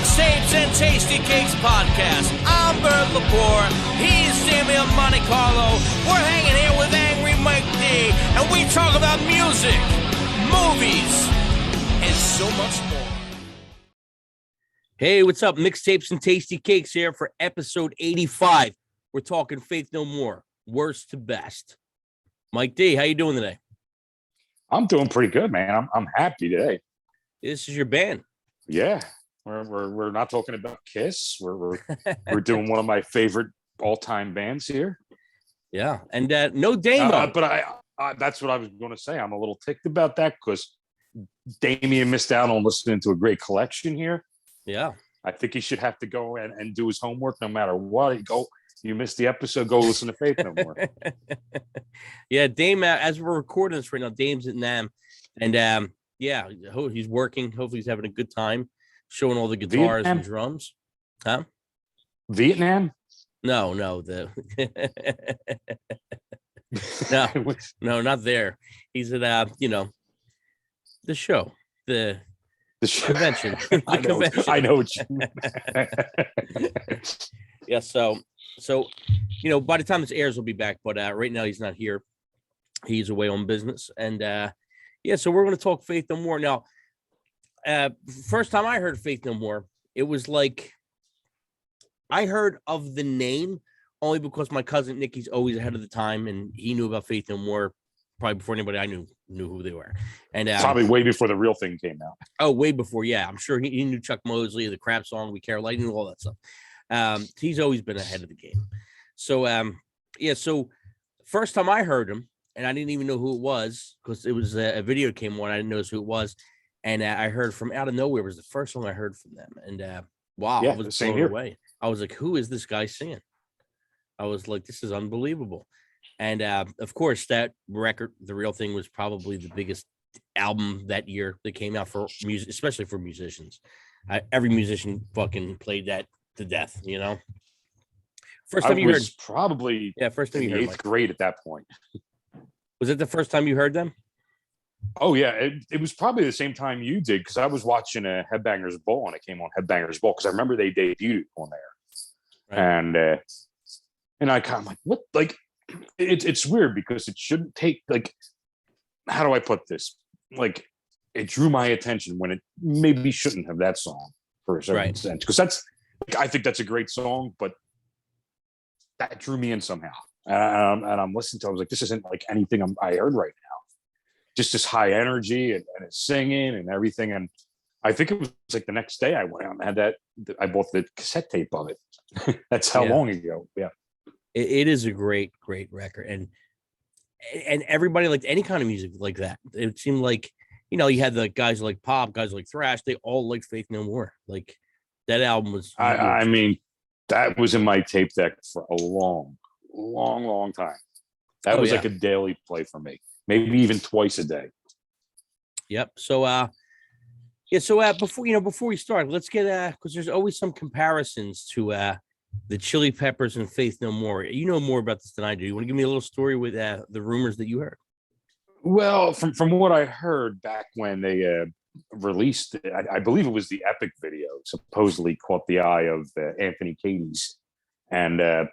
Mixtapes and Tasty Cakes podcast. I'm Bert Lepore. He's Damian Monte Carlo. We're hanging here with Angry Mike D, and we talk about music, movies, and so much more. Hey, what's up? Mixtapes and Tasty Cakes here for episode 85. We're talking Faith No More, worst to best. Mike D, how you doing today? I'm doing pretty good, man. I'm happy today. This is your band. Yeah, we're not talking about Kiss. We're doing one of my favorite all-time bands here. Yeah, and no Damo. But I that's what I was going to say. I'm a little ticked about that because Damien missed out on listening to a great collection here. Yeah, I think he should have to go and do his homework no matter what. You missed the episode. Go listen to Faith No More. Yeah, Dame. As we're recording this right now, Dame's at NAM, and yeah, he's working. Hopefully, he's having a good time, showing all the guitars and drums. Huh? Vietnam? No, no, no, not there. He's at the show, the convention. I know what you mean. Yeah, so by the time this airs, we'll be back. But right now, he's not here. He's away on business, and so we're going to talk Faith No More now. First time I heard Faith No More, it was like I heard of the name only because my cousin Nicky's always ahead of the time, and he knew about Faith No More probably before anybody I knew who they were, and probably way before the real thing came out. Oh, way before, yeah. I'm sure he knew Chuck Mosley, the Crap Song, We Care Light, he knew all that stuff. He's always been ahead of the game. So so first time I heard him, and I didn't even know who it was because it was a video that came on. I didn't know who it was, and I heard from out of nowhere. It was the first song I heard from them, and wow, I was blown away. I was like, "Who is this guy singing?" I was like, "This is unbelievable," and of course, that record, The Real Thing, was probably the biggest album that year that came out for music, especially for musicians. Every musician fucking played that to death, First time you heard, probably first time you heard, 8th grade at that point. Was it the first time you heard them? Oh yeah, it was probably the same time you did because I was watching a Headbangers Ball and it came on Headbangers Ball because I remember they debuted on there, right. and I kind of like what it's weird because it shouldn't take how do I put this it drew my attention when it maybe shouldn't have that song for a certain sense because that's I think that's a great song but that drew me in somehow. And I'm listening to it. I was like, this isn't like anything I heard right now. Just this high energy and it's singing and everything. And I think it was like the next day I went out and had that. I bought the cassette tape of it. That's how long ago. Yeah. It is a great, great record. And everybody liked any kind of music like that. It seemed like, you had the guys like pop, guys like thrash. They all liked Faith No More. Like that album was. I mean, that was in my tape deck for a long time. That was like a daily play for me, maybe even twice a day. Yep. So before we start, let's get because there's always some comparisons to the Chili Peppers and Faith No More. You know more about this than I do. You want to give me a little story with the rumors that you heard? Well, from what I heard back when they released, I believe it was the Epic video, supposedly caught the eye of Anthony Kiedis, and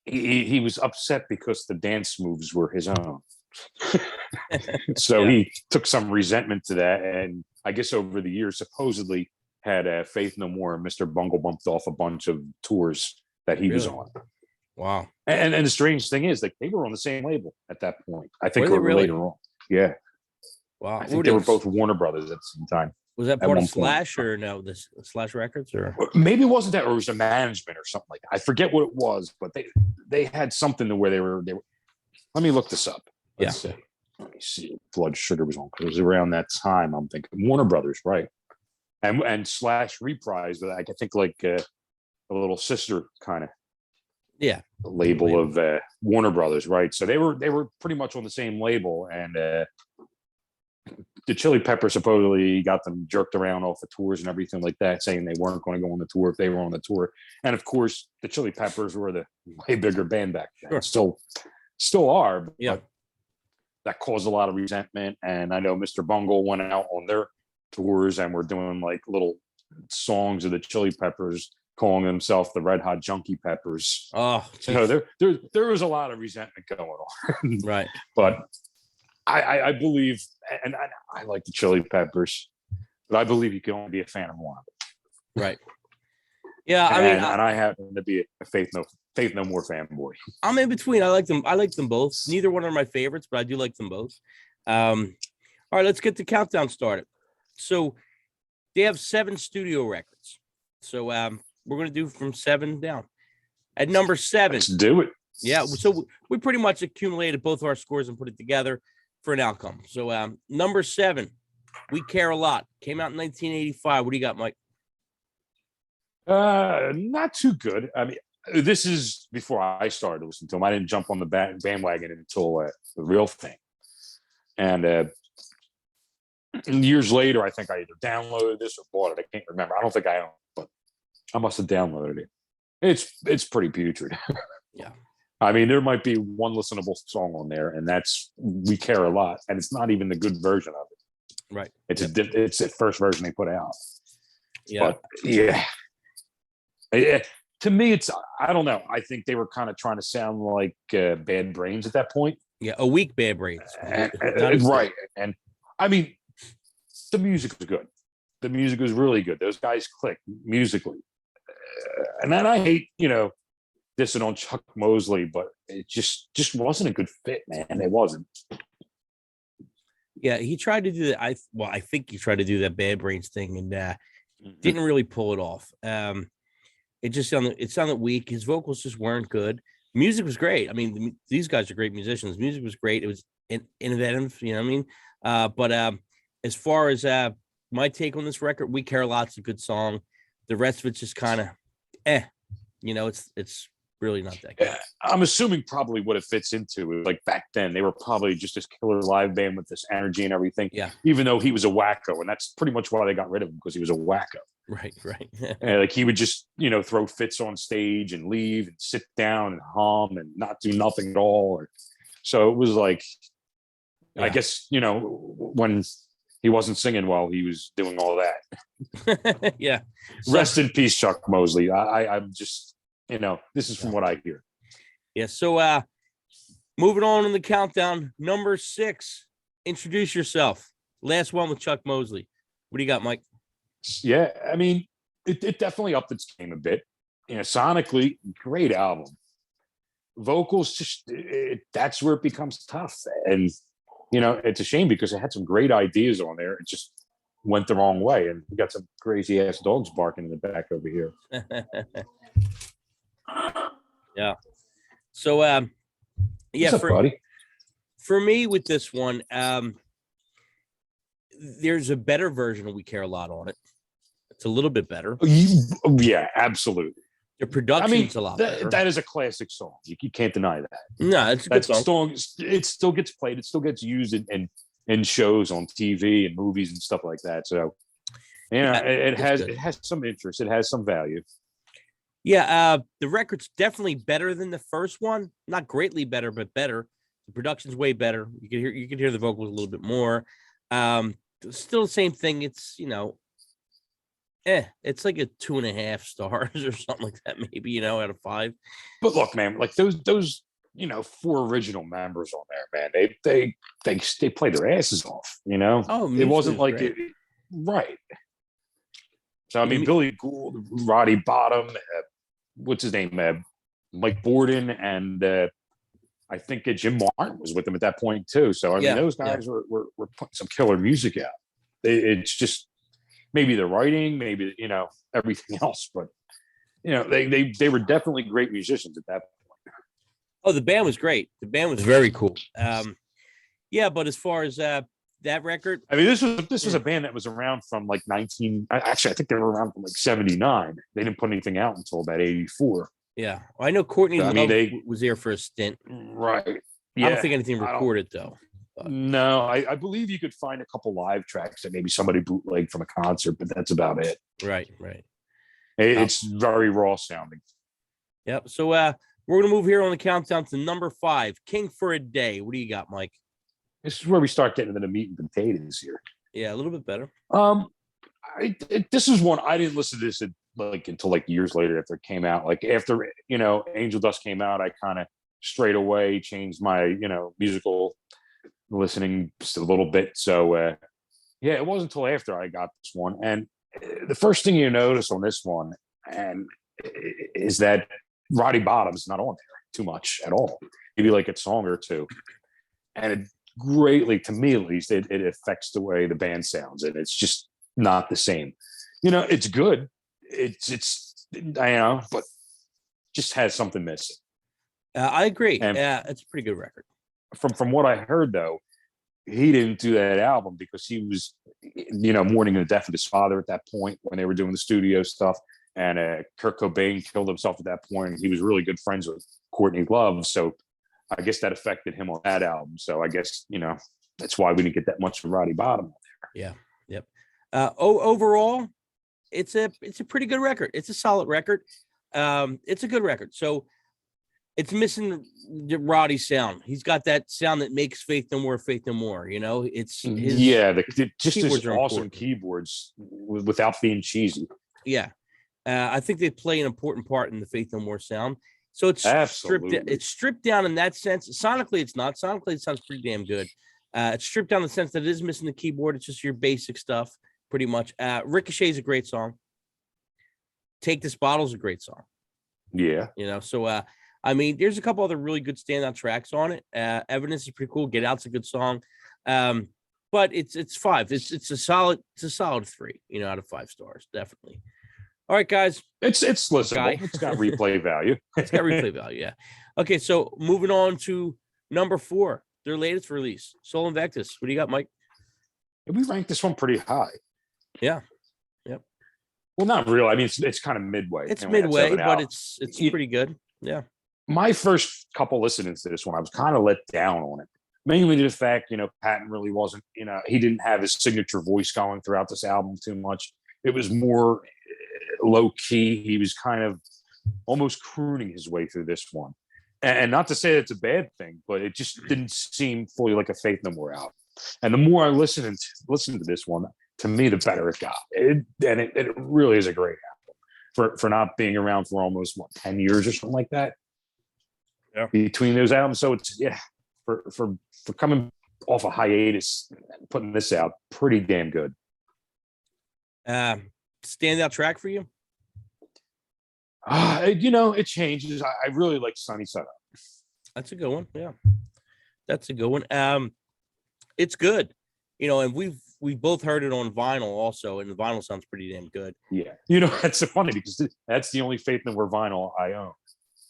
he was upset because the dance moves were his own. So he took some resentment to that, and I guess over the years supposedly had Faith No More and Mr. Bungle bumped off a bunch of tours that he was on. Wow. And the strange thing is, they were on the same label at that point. I think later on. Yeah. Wow. I think they were both Warner Brothers at the same time. Was that part of Slash or no? This Slash Records or maybe it wasn't that, or it was a management or something like that. I forget what it was, but they had something to where they were. Let me look this up. Let's see. Let me see. Blood Sugar was on because it was around that time. I'm thinking Warner Brothers, right? And Slash reprised, but I think like a little sister kind of label of Warner Brothers, right? So they were pretty much on the same label, and the Chili Peppers supposedly got them jerked around off the tours and everything like that, saying they weren't going to go on the tour if they were on the tour. And of course, the Chili Peppers were the way bigger band back then. Sure. Still are, but that caused a lot of resentment. And I know Mr. Bungle went out on their tours and were doing like little songs of the Chili Peppers, calling themselves the Red Hot Junkie Peppers. Oh, so there was a lot of resentment going on. Right. But I believe, and I like the Chili Peppers, but I believe you can only be a fan of one. Right. Yeah, and I happen to be a Faith No More fanboy. I'm in between. I like them both. Neither one are my favorites, but I do like them both. All right, let's get the countdown started. So they have 7 studio records. So we're gonna do from 7 down. At number 7. Let's do it. Yeah, so we pretty much accumulated both of our scores and put it together for an outcome. So number 7, We Care a Lot, came out in 1985. What do you got, Mike? Not too good. I mean, this is before I started listening to them. I didn't jump on the bandwagon until the real thing. And years later, I think I either downloaded this or bought it. I can't remember. I don't think I own it, but I must have downloaded it. It's pretty putrid. Yeah. I mean, there might be one listenable song on there, and that's "We Care a Lot," and it's not even the good version of it. Right. It's the first version they put out. Yeah. But yeah. To me, I don't know. I think they were kind of trying to sound like Bad Brains at that point. Yeah, a weak Bad Brains. Right. And I mean, the music was good. The music was really good. Those guys clicked musically. And then I hate, dissing on Chuck Mosley, but it just wasn't a good fit, man. It wasn't. Yeah, he tried to do that. I think he tried to do that Bad Brains thing and didn't really pull it off. It sounded weak. His vocals just weren't good. Music was great. I mean, these guys are great musicians. Music was great. It was innovative. You know what I mean? But as far as my take on this record, We Care a Lot's a good song. The rest of it's just kind of, it's really not that good. I'm assuming probably what it fits into is like back then they were probably just this killer live band with this energy and everything. Yeah. Even though he was a wacko, and that's pretty much why they got rid of him, because he was a wacko. Right. And like he would just, throw fits on stage and leave and sit down and hum and not do nothing at all. So it was like, I guess, when he wasn't singing well, he was doing all that. Yeah. Rest in peace, Chuck Mosley. I'm just, this is from what I hear. Yeah. So moving on in the countdown, number 6, introduce yourself. Last one with Chuck Mosley. What do you got, Mike? Yeah, I mean, it definitely upped its game a bit. Sonically, great album. Vocals, just that's where it becomes tough. And, it's a shame because it had some great ideas on there. It just went the wrong way. And we got some crazy ass dogs barking in the back over here. Yeah. So, What's up, buddy? For me with this one, there's a better version of We Care a Lot on it. It's a little bit better. Yeah, absolutely. The production's a lot better. That is a classic song. You can't deny that. No, it's a good song. It still gets played. It still gets used in shows on TV and movies and stuff like that. So, it has some interest. It has some value. Yeah, the record's definitely better than the first one. Not greatly better, but better. The production's way better. You can hear the vocals a little bit more. Still the same thing. It's it's like a 2.5 stars or something like that, maybe, out of 5. But look, man, like those 4 original members on there, man, they played their asses off, Oh, it wasn't like it, right. So I mean, Billy Gould, Roddy Bottom, what's his name, Mike Borden, and I think Jim Martin was with them at that point too. So I mean, those guys were putting some killer music out. It's just maybe the writing, maybe everything else, but they were definitely great musicians at that point. Oh, the band was great. The band was very cool. But as far as that record, I mean, this was a band that was around from like 19. Actually, I think they were around from like 79. They didn't put anything out until about 84. Yeah, I know Courtney Love was there for a stint. Right. Yeah. I don't think anything recorded though. But. No, I believe you could find a couple live tracks that maybe somebody bootlegged from a concert, but that's about it. Right. It's very raw sounding. Yep. So we're gonna move here on the countdown to number 5, King for a Day. What do you got, Mike? This is where we start getting into the meat and potatoes here. Yeah, a little bit better. This is one I didn't listen to this until like years later after it came out. Like after Angel Dust came out, I kind of straight away changed my musical listening just a little bit. So yeah, it wasn't until after I got this one, and the first thing you notice on this one and is that Roddy Bottom's not on there too much at all. Maybe like a song or two, and it greatly, to me at least, it affects the way the band sounds, and it's just not the same. It's good. It's but just has something missing. I agree. And it's a pretty good record. From what I heard, though, he didn't do that album because he was, mourning the death of his father at that point when they were doing the studio stuff. And Kurt Cobain killed himself at that point. And he was really good friends with Courtney Love. So I guess that affected him on that album. So I guess, that's why we didn't get that much from Roddy Bottom on there. Yeah. Yep. Overall, it's a pretty good record. It's a solid record. It's a good record. So it's missing the Roddy sound. He's got that sound that makes Faith No More, Faith No More. It's his, just his awesome keyboards without being cheesy. Yeah. I think they play an important part in the Faith No More sound. So it's stripped down in that sense. Sonically, it's not. Sonically, it sounds pretty damn good. It's stripped down in the sense that it is missing the keyboard. It's just your basic stuff, pretty much. Ricochet is a great song. Take This Bottle is a great song. Yeah. So there's a couple other really good standout tracks on it. Evidence is pretty cool. Get Out's a good song. But it's 5. It's a solid 3, out of 5 stars, definitely. All right, guys. It's listenable. It's got replay value. It's got replay value, yeah. Okay, so moving on to number 4, their latest release, Soul Invictus. What do you got, Mike? We ranked this one pretty high. Yeah. Yep. Well, not really. I mean, it's kind of midway. It's midway, but it's pretty good. Yeah. My first couple listenings to this one, I was kind of let down on it. Mainly to the fact, Patton really wasn't, he didn't have his signature voice going throughout this album too much. It was more low key. He was kind of almost crooning his way through this one. And not to say it's a bad thing, but it just didn't seem fully like a Faith No More album. And the more I listened to this one, to me, the better it got. It really is a great album for not being around for almost 10 years or something like that. Yeah. Between those albums. So it's for coming off a hiatus, putting this out, pretty damn good. Standout track for you? It changes. I really like Sunny Side Up. That's a good one. Yeah, that's a good one. It's good, and we've both heard it on vinyl also, and the vinyl sounds pretty damn good. Yeah, that's so funny because that's the only Faith No More vinyl I own.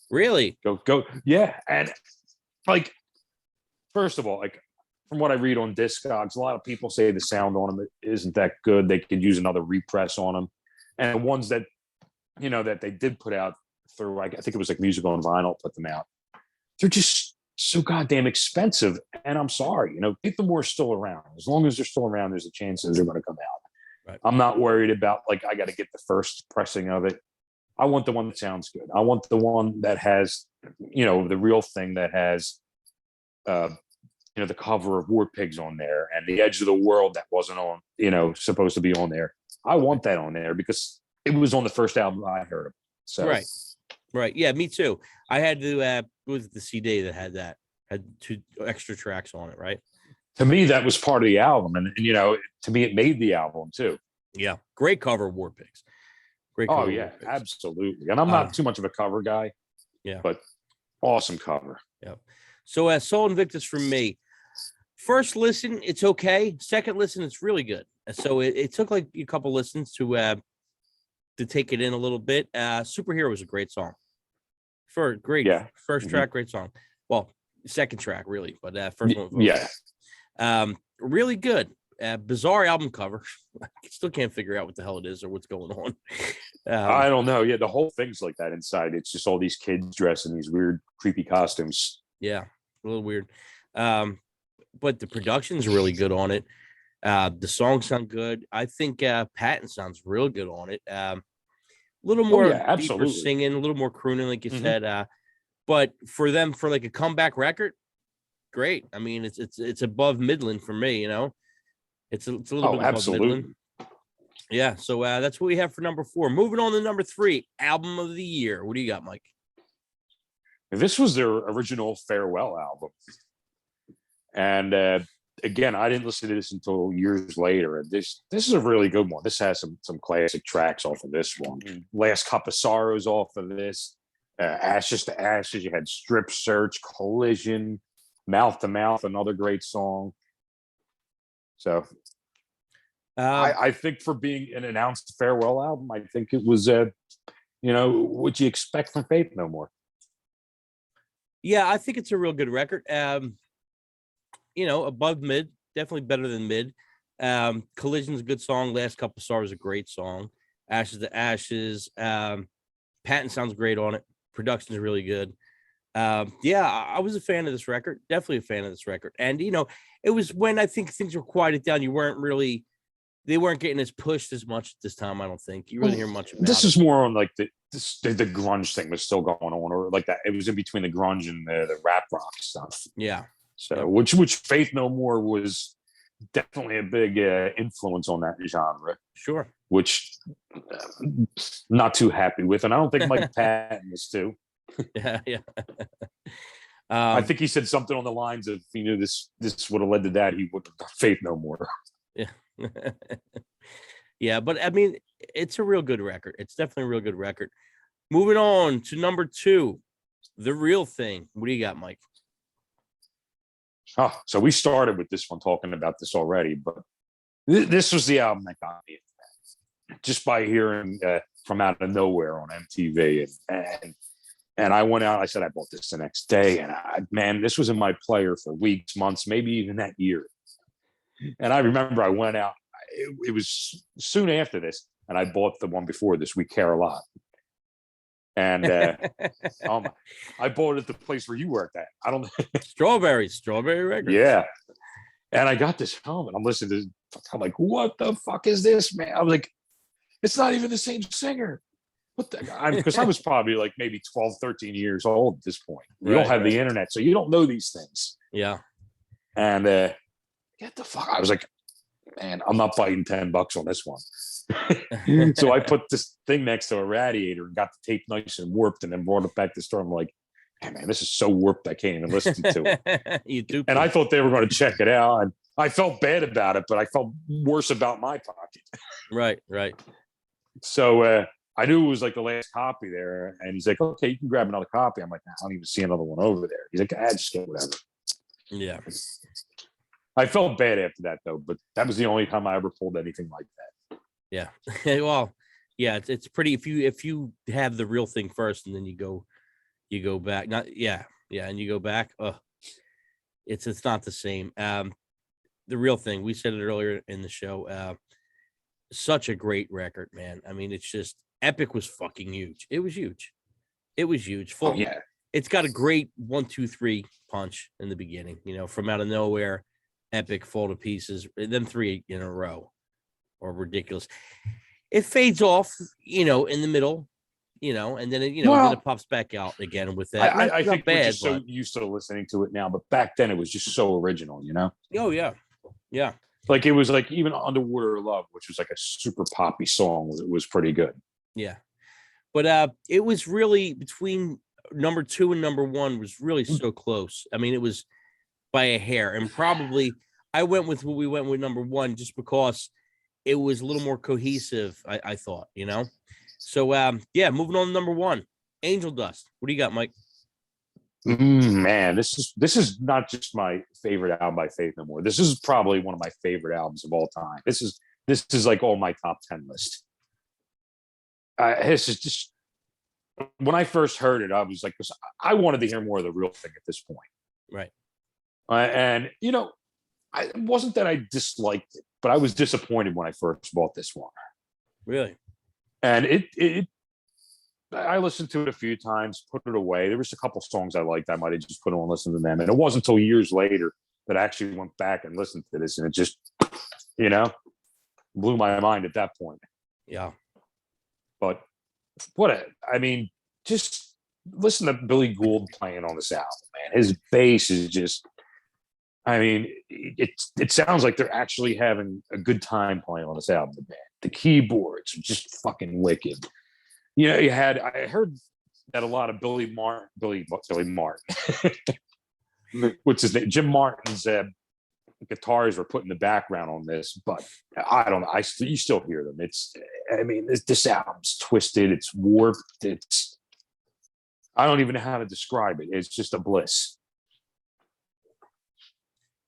Really? Go. Yeah, and first of all, from what I read on Discogs, a lot of people say the sound on them isn't that good. They could use another repress on them, and the ones that that they did put out through, I think it was Musical and Vinyl put them out. They're just so goddamn expensive, and I'm sorry, Faith No More is still around. As long as they're still around, there's a chance that they're going to come out. Right. I'm not worried about I got to get the first pressing of it. I want the one that sounds good. I want the one that has, the real thing that has, the cover of War Pigs on there and the Edge of the World that wasn't on, supposed to be on there. I want that on there because it was on the first album I heard of. So right. Yeah, me too. I had to was the CD that had 2 extra tracks on it, right? To me, that was part of the album, and to me, it made the album too. Yeah, great cover of War Pigs. Great cover. Oh yeah, absolutely. And I'm not too much of a cover guy. Yeah, but awesome cover. Yeah. So Soul Invictus from me. First listen, it's okay. Second listen, it's really good. So it took a couple listens to take it in a little bit. Superhero was a great song. First track, great song. Well, second track really, but first one. Yeah. Really good. Bizarre album cover. I still can't figure out what the hell it is or what's going on. I don't know. Yeah, the whole thing's like that inside. It's just all these kids dressed in these weird, creepy costumes. Yeah, a little weird. But the production's really good on it. The songs sound good. I think Patton sounds real good on it. A little more deeper singing, a little more crooning, like you said. But for them, for a comeback record, great. I mean, it's above Midland for me. It's a little bit above Midland. Yeah, so that's what we have for number 4. Moving on to number 3, album of the year. What do you got, Mike? This was their original farewell album. And again, I didn't listen to this until years later. And this is a really good one. This has some classic tracks off of this one. Last Cup of Sorrows off of this. Ashes to Ashes. You had Strip Search, Collision, Mouth to Mouth, another great song. So I think for being an announced farewell album, I think it was, what you expect from Faith No More. Yeah, I think it's a real good record. Above mid, definitely better than mid. Collision's a good song. Last Couple of Stars is a great song. Ashes to Ashes. Patton sounds great on it. Production is really good. I was a fan of this record. Definitely a fan of this record. And, it was when I think things were quieted down. They weren't getting as pushed as much at this time, I don't think. You really hear much about this it. is more on like the grunge thing was still going on, or like that. It was in between the grunge and the rap rock stuff. Yeah. So, Yep. which Faith No More was definitely a big influence on that genre. Sure. Which not too happy with, and I don't think Mike Patton is too. Yeah. I think he said something on the lines of, this would have led to that, he would have done Faith No More. Yeah. Yeah, but I mean, it's a real good record. It's definitely a real good record. Moving on to number 2, The Real Thing. What do you got, Mike? Oh, so we started with this one talking about this already, but this was the album that got me just by hearing From Out of Nowhere on MTV, and I went out. I said I bought this the next day, and this was in my player for weeks, months, maybe even that year. And I remember I went out. It was soon after this, and I bought the one before this, We Care a Lot. And I bought it at the place where you worked at. I don't know. Strawberry Records. Yeah. And I got this home and I'm listening to this. I'm like, what the fuck is this, man? I was like, it's not even the same singer. What the? Because I was probably like maybe 12, 13 years old at this point. You don't have the internet, so you don't know these things. Yeah. And get the fuck. I was like, man, I'm not biting $10 on this one. So I put this thing next to a radiator and got the tape nice and warped, and then brought it back to the store. I'm like, hey, man, this is so warped I can't even listen to it. You do. And I thought they were going to check it out, and I felt bad about it, but I felt worse about my pocket. Right. So I knew it was like the last copy there, and he's like, okay, you can grab another copy. I'm like, nah, I don't even see another one over there. He's like, just get whatever. Yeah. I felt bad after that though, but that was the only time I ever pulled anything like that. Yeah. Well, yeah, it's pretty if you have The Real Thing first and then you go back. And you go back. It's not the same. The Real Thing, we said it earlier in the show. Such a great record, man. I mean, it's just Epic was fucking huge. It was huge. Full. Oh, yeah. It's got a great 1, 2, 3 punch in the beginning, From Out of Nowhere, Epic, Fall to Pieces, and then 3 in a row or ridiculous. It fades off, in the middle, and then then it pops back out again with that. I think we're just so used to listening to it now, but back then it was just so original, Oh yeah. Yeah. Like it was like even Underwater Love, which was like a super poppy song, was pretty good. Yeah. But it was really between number 2 and number 1 was really so close. I mean, it was by a hair, and probably I went with number 1 just because it was a little more cohesive. I thought, So moving on to number 1, Angel Dust. What do you got, Mike? Man, this is not just my favorite album by Faith No More. This is probably one of my favorite albums of all time. This is like on my top 10 list. This is just, when I first heard it, I was like, I wanted to hear more of The Real Thing at this point. Right. And it wasn't that I disliked it, but I was disappointed when I first bought this one. Really? And I listened to it a few times, put it away. There was a couple songs I liked. I might have just put on and listened to them. And it wasn't until years later that I actually went back and listened to this. And it just, blew my mind at that point. Yeah. But just listen to Billy Gould playing on this album, man. His bass is just, it sounds like they're actually having a good time playing on this album, man. The keyboards are just fucking wicked. You know, I heard that a lot of Billy Martin, what's his name? Jim Martin's guitars were put in the background on this, but I don't know. You still hear them. This album's twisted. It's warped. I don't even know how to describe it. It's just a bliss.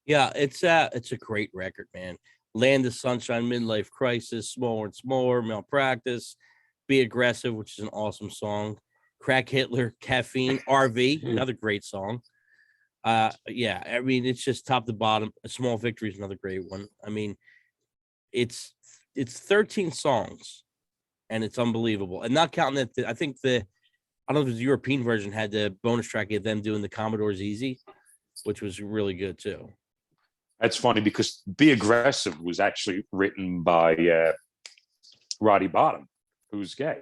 Yeah, it's a great record, man. Land of Sunshine, Midlife Crisis, Smaller and Smaller, Malpractice, Be Aggressive, which is an awesome song. Crack Hitler, Caffeine, RV, another great song. Yeah, I mean, it's just top to bottom. A Small Victory is another great one. I mean, it's 13 songs, and it's unbelievable. And not counting that, I think I don't know if the European version had the bonus track of them doing the Commodore's Easy, which was really good too. That's funny because Be Aggressive was actually written by Roddy Bottum, who's gay.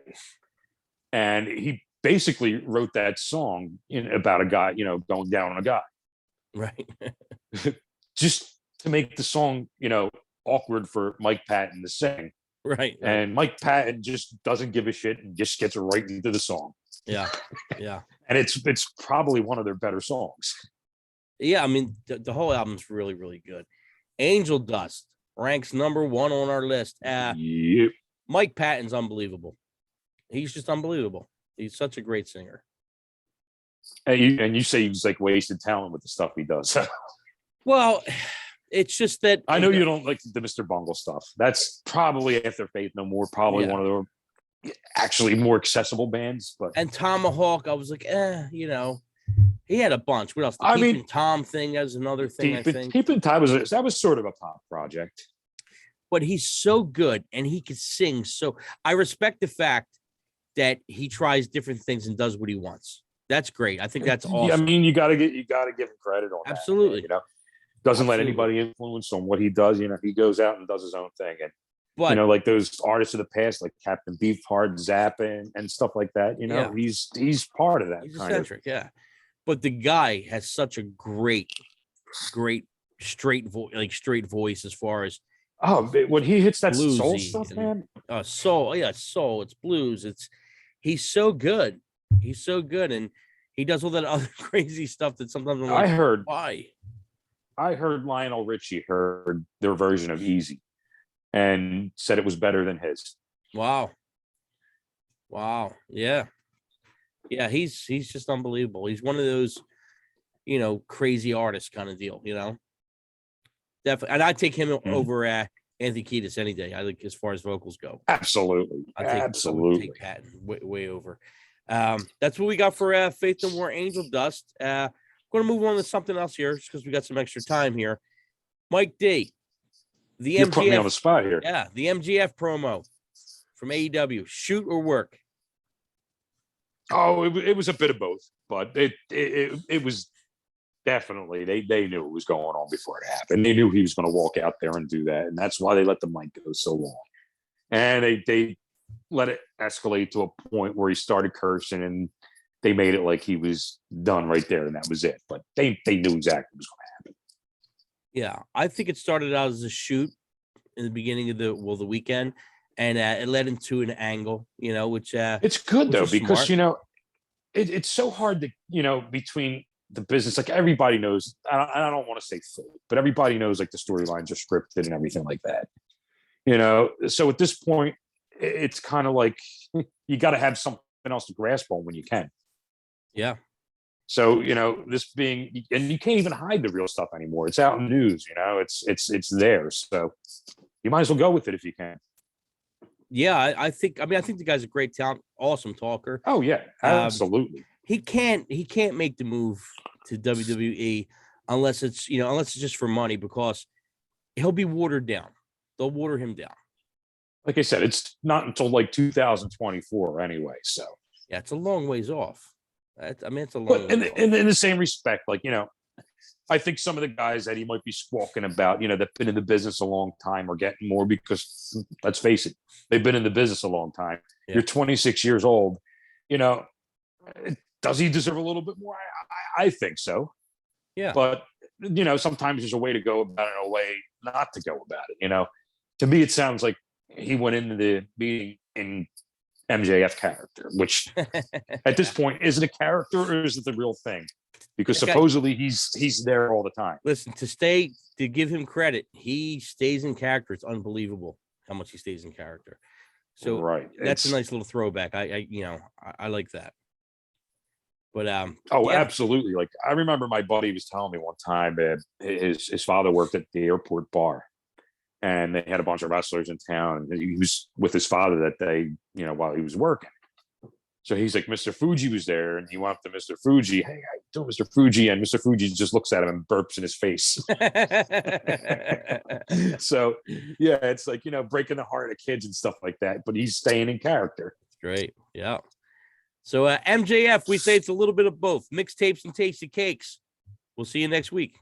And he basically wrote that song about a guy, going down on a guy. Right. Just to make the song, awkward for Mike Patton to sing. Right. And Mike Patton just doesn't give a shit and just gets right into the song. Yeah. Yeah. And it's probably one of their better songs. Yeah, I mean, the whole album's really, really good. Angel Dust ranks number 1 on our list. Yep. Mike Patton's unbelievable. He's just unbelievable. He's such a great singer. And you say he's like wasted talent with the stuff he does. Well, it's just that I know you don't like the Mr. Bungle stuff. That's probably after Faith No More, probably one of the actually more accessible bands. And Tomahawk, I was like, he had a bunch. What else? The Keeping Tom thing as another thing, I think. Keeping Tom was sort of a pop project. But he's so good and he can sing. So I respect the fact that he tries different things and does what he wants. That's great. I think that's awesome. I mean, you gotta give him credit on Absolutely. that. Doesn't let anybody influence on what he does. He goes out and does his own thing. And like those artists of the past, like Captain Beefheart, Zappa, and stuff like that. He's part of that. He's eccentric, yeah. But the guy has such a great straight voice as far as when he hits that bluesy soul stuff, man. Soul. It's blues. He's so good. He's so good, and he does all that other crazy stuff that sometimes I'm like, why? I heard Lionel Richie heard their version of Easy and said it was better than his. Wow. Yeah. Yeah, he's just unbelievable. He's one of those, crazy artists kind of deal, Definitely. And I'd take him over Anthony Kiedis any day. I think as far as vocals go. Absolutely. I would take Patton way over. That's what we got for Faith No More, Angel Dust. Going to move on to something else here just because we got some extra time here. Mike D. You're putting me on the spot here. Yeah, the MJF promo from AEW. Shoot or work? Oh, it was a bit of both, but it was definitely they knew what was going on before it happened. They knew he was going to walk out there and do that, and that's why they let the mic go so long. And they let it escalate to a point where he started cursing, and they made it like he was done right there, and that was it. But they knew exactly what was going to happen. Yeah, I think it started out as a shoot in the beginning of the weekend, and it led into an angle, which it's good though because smart. It's so hard to between the business, like everybody knows. I don't want to say fake, but everybody knows like the storylines are scripted and everything like that. So at this point, it's kind of like you got to have something else to grasp on when you can. Yeah. So this being, and you can't even hide the real stuff anymore. It's out in news. It's there. So you might as well go with it if you can. Yeah, I think the guy's a great talent, awesome talker. Oh yeah, absolutely. He can't make the move to WWE unless it's just for money, because he'll be watered down. They'll water him down. Like I said, it's not until like 2024 anyway. So yeah, it's a long ways off. It's a long. But in the same respect, like I think some of the guys that he might be squawking about, that've been in the business a long time are getting more because, let's face it, they've been in the business a long time. Yeah. You're 26 years old. Does he deserve a little bit more? I think so. Yeah. But, sometimes there's a way to go about it and a way not to go about it. To me, it sounds like he went into the meeting in MJF character, which at this point is it a character or is it the real thing? Because supposedly he's there all the time. Listen, to give him credit, he stays in character. It's unbelievable how much he stays in character. So right, that's a nice little throwback. I like that. But absolutely. Like I remember my buddy was telling me one time his father worked at the airport bar, and they had a bunch of wrestlers in town. And he was with his father that day, while he was working. So he's like, Mr. Fuji was there, and he went up to Mr. Fuji. Hey, how you doing, Mr. Fuji? And Mr. Fuji just looks at him and burps in his face. So, yeah, it's like, breaking the heart of kids and stuff like that. But he's staying in character. Great. Yeah. So MJF, we say it's a little bit of both. Mixtapes and tasty cakes. We'll see you next week.